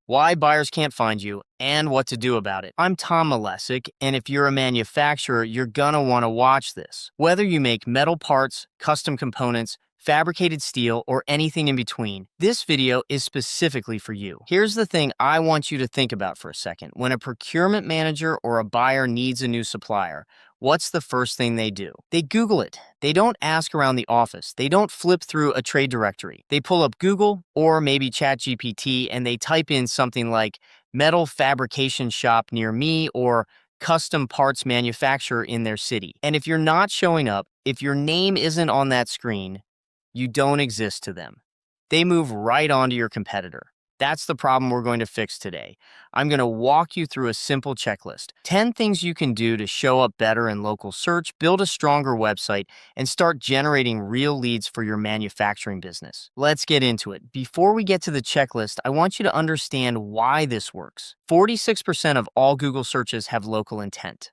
why buyers can't find you, and what to do about it. I'm Tom Malesic, and if you're a manufacturer, you're gonna wanna watch this. Whether you make metal parts, custom components, fabricated steel, or anything in between, this video is specifically for you. Here's the thing I want you to think about for a second. When a procurement manager or a buyer needs a new supplier, what's the first thing they do? They Google it. They don't ask around the office. They don't flip through a trade directory. They pull up Google or maybe ChatGPT and they type in something like metal fabrication shop near me or custom parts manufacturer in their city. And if you're not showing up, if your name isn't on that screen, you don't exist to them. They move right on to your competitor. That's the problem we're going to fix today. I'm going to walk you through a simple checklist. 10 things you can do to show up better in local search, build a stronger website, and start generating real leads for your manufacturing business. Let's get into it. Before we get to the checklist, I want you to understand why this works. 46% of all Google searches have local intent.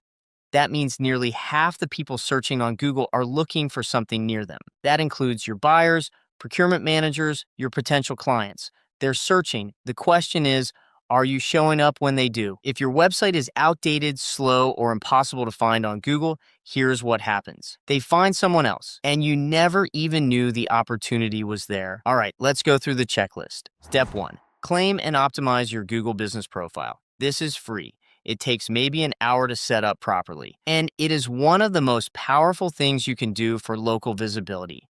That means nearly half the people searching on Google are looking for something near them. That includes your buyers, procurement managers, your potential clients. They're searching. The question is, are you showing up when they do? If your website is outdated, slow, or impossible to find on Google, here's what happens. They find someone else, and you never even knew the opportunity was there. All right, let's go through the checklist. Step 1, claim and optimize your Google business profile. This is free. It takes maybe an hour to set up properly, and it is one of the most powerful things you can do for local visibility.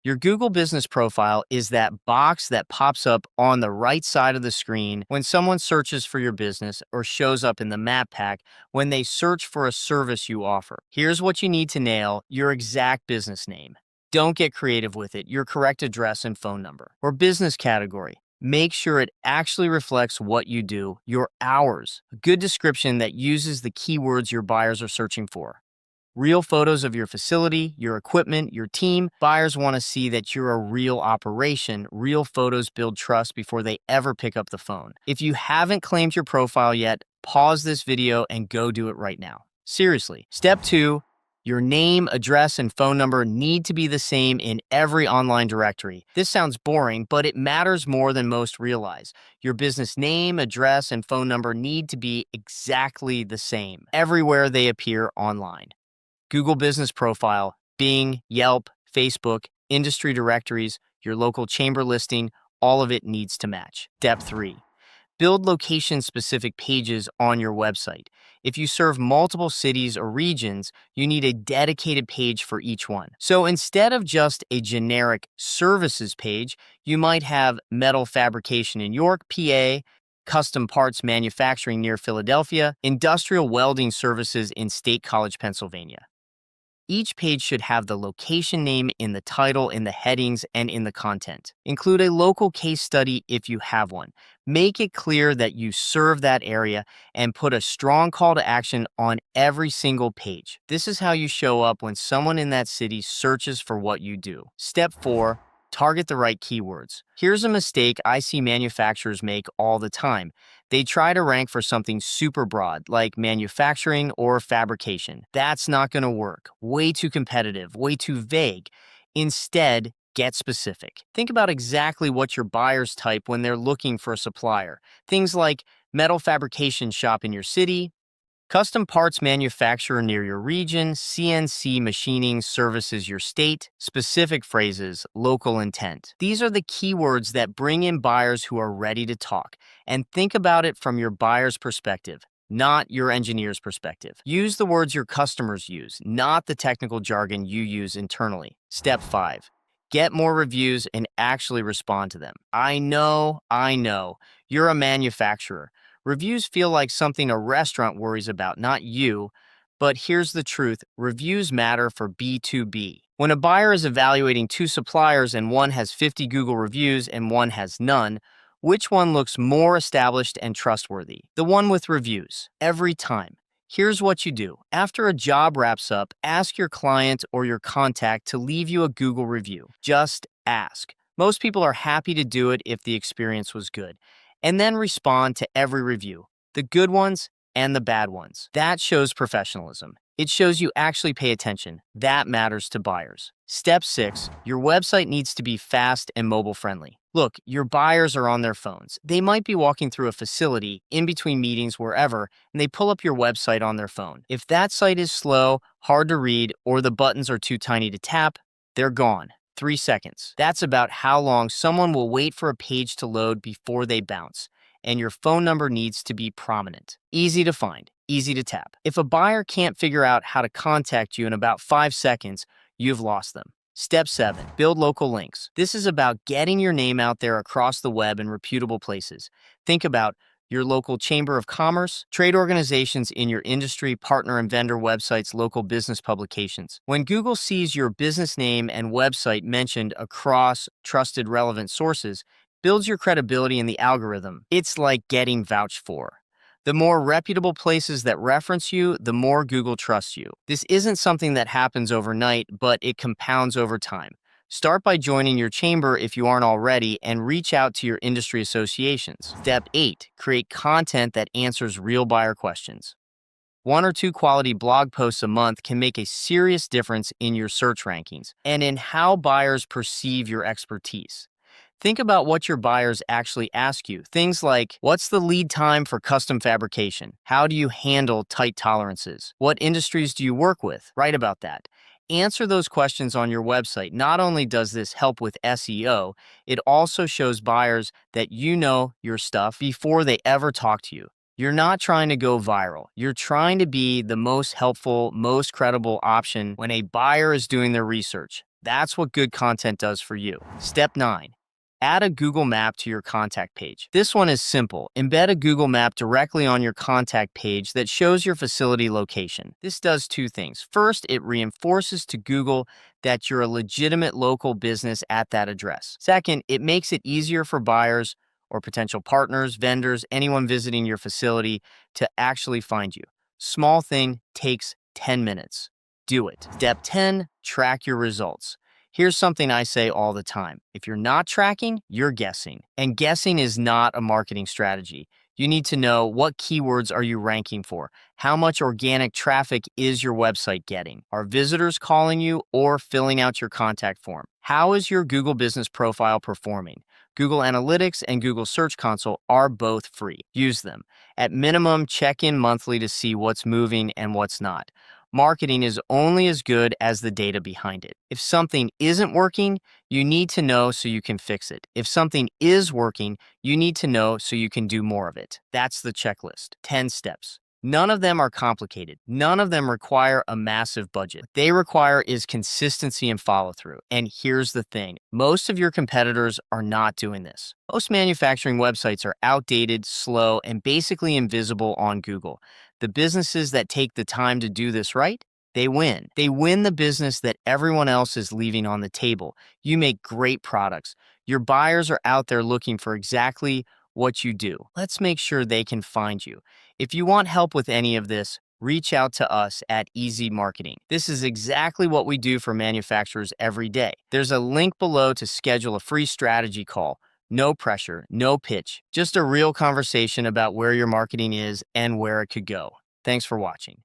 Your Google business profile is that box that pops up on the right side of the screen when someone searches for your business or shows up in the map pack when they search for a service you offer. Here's what you need to nail: your exact business name. Don't get creative with it. Your correct address and phone number. Or business category. Make sure it actually reflects what you do, your hours, a good description that uses the keywords your buyers are searching for. Real photos of your facility, your equipment, your team. Buyers want to see that you're a real operation. Real photos build trust before they ever pick up the phone. If you haven't claimed your profile yet, pause this video and go do it right now. Seriously. Step 2. Your name, address, and phone number need to be the same in every online directory. This sounds boring, but it matters more than most realize. Your business name, address, and phone number need to be exactly the same everywhere they appear online. Google Business Profile, Bing, Yelp, Facebook, industry directories, your local chamber listing, all of it needs to match. Step 3. Build location-specific pages on your website. If you serve multiple cities or regions, you need a dedicated page for each one. So instead of just a generic services page, you might have metal fabrication in York, PA, custom parts manufacturing near Philadelphia, industrial welding services in State College, Pennsylvania. Each page should have the location name in the title, in the headings, and in the content. Include a local case study if you have one. Make it clear that you serve that area and put a strong call to action on every single page. This is how you show up when someone in that city searches for what you do. Step 4. Target the right keywords. Here's a mistake I see manufacturers make all the time. They try to rank for something super broad, like manufacturing or fabrication. That's not going to work. Way too competitive, way too vague. Instead, get specific. Think about exactly what your buyers type when they're looking for a supplier. Things like metal fabrication shop in your city, custom parts manufacturer near your region, CNC machining services your state, specific phrases, local intent. These are the keywords that bring in buyers who are ready to talk. And think about it from your buyer's perspective, not your engineer's perspective. Use the words your customers use, not the technical jargon you use internally. Step 5. Get more reviews and actually respond to them. I know. You're a manufacturer. Reviews feel like something a restaurant worries about, not you. But here's the truth. Reviews matter for B2B. When a buyer is evaluating 2 suppliers and one has 50 Google reviews and one has none, which one looks more established and trustworthy? The one with reviews. Every time. Here's what you do. After a job wraps up, ask your client or your contact to leave you a Google review. Just ask. Most people are happy to do it if the experience was good. And then respond to every review, the good ones and the bad ones. That shows professionalism. It shows you actually pay attention. That matters to buyers. Step 6, your website needs to be fast and mobile friendly. Look, your buyers are on their phones. They might be walking through a facility, in between meetings, wherever, and they pull up your website on their phone. If that site is slow, hard to read, or the buttons are too tiny to tap, they're gone. 3 seconds. That's about how long someone will wait for a page to load before they bounce. And your phone number needs to be prominent. Easy to find, easy to tap. If a buyer can't figure out how to contact you in about 5 seconds, you've lost them. Step 7. Build local links. This is about getting your name out there across the web in reputable places. Think about your local chamber of commerce, trade organizations in your industry, partner and vendor websites, local business publications. When Google sees your business name and website mentioned across trusted relevant sources, builds your credibility in the algorithm. It's like getting vouched for. The more reputable places that reference you, the more Google trusts you. This isn't something that happens overnight, but it compounds over time. Start by joining your chamber if you aren't already, and reach out to your industry associations. Step 8. Create content that answers real buyer questions. 1 or 2 quality blog posts a month can make a serious difference in your search rankings and in how buyers perceive your expertise. Think about what your buyers actually ask you. Things like, what's the lead time for custom fabrication? How do you handle tight tolerances? What industries do you work with? Write about that. Answer those questions on your website. Not only does this help with SEO, it also shows buyers that you know your stuff before they ever talk to you. You're not trying to go viral. You're trying to be the most helpful, most credible option when a buyer is doing their research. That's what good content does for you. Step 9. Add a Google map to your contact page. This one is simple. Embed a Google map directly on your contact page that shows your facility location. This does 2 things. First, it reinforces to Google that you're a legitimate local business at that address. Second, it makes it easier for buyers or potential partners, vendors, anyone visiting your facility to actually find you. Small thing, takes 10 minutes. Do it. Step 10, track your results. Here's something I say all the time. If you're not tracking, you're guessing. And guessing is not a marketing strategy. You need to know, what keywords are you ranking for? How much organic traffic is your website getting? Are visitors calling you or filling out your contact form? How is your Google Business Profile performing? Google Analytics and Google Search Console are both free. Use them. At minimum, check in monthly to see what's moving and what's not. Marketing is only as good as the data behind it. If something isn't working, you need to know so you can fix it. If something is working, you need to know so you can do more of it. That's the checklist. 10 steps. None of them are complicated. None of them require a massive budget. What they require is consistency and follow-through. And here's the thing. Most of your competitors are not doing this. Most manufacturing websites are outdated, slow, and basically invisible on Google. The businesses that take the time to do this right, they win. They win the business that everyone else is leaving on the table. You make great products. Your buyers are out there looking for exactly what you do. Let's make sure they can find you. If you want help with any of this, reach out to us at EZMarketing. This is exactly what we do for manufacturers every day. There's a link below to schedule a free strategy call. No pressure, no pitch, just a real conversation about where your marketing is and where it could go. Thanks for watching.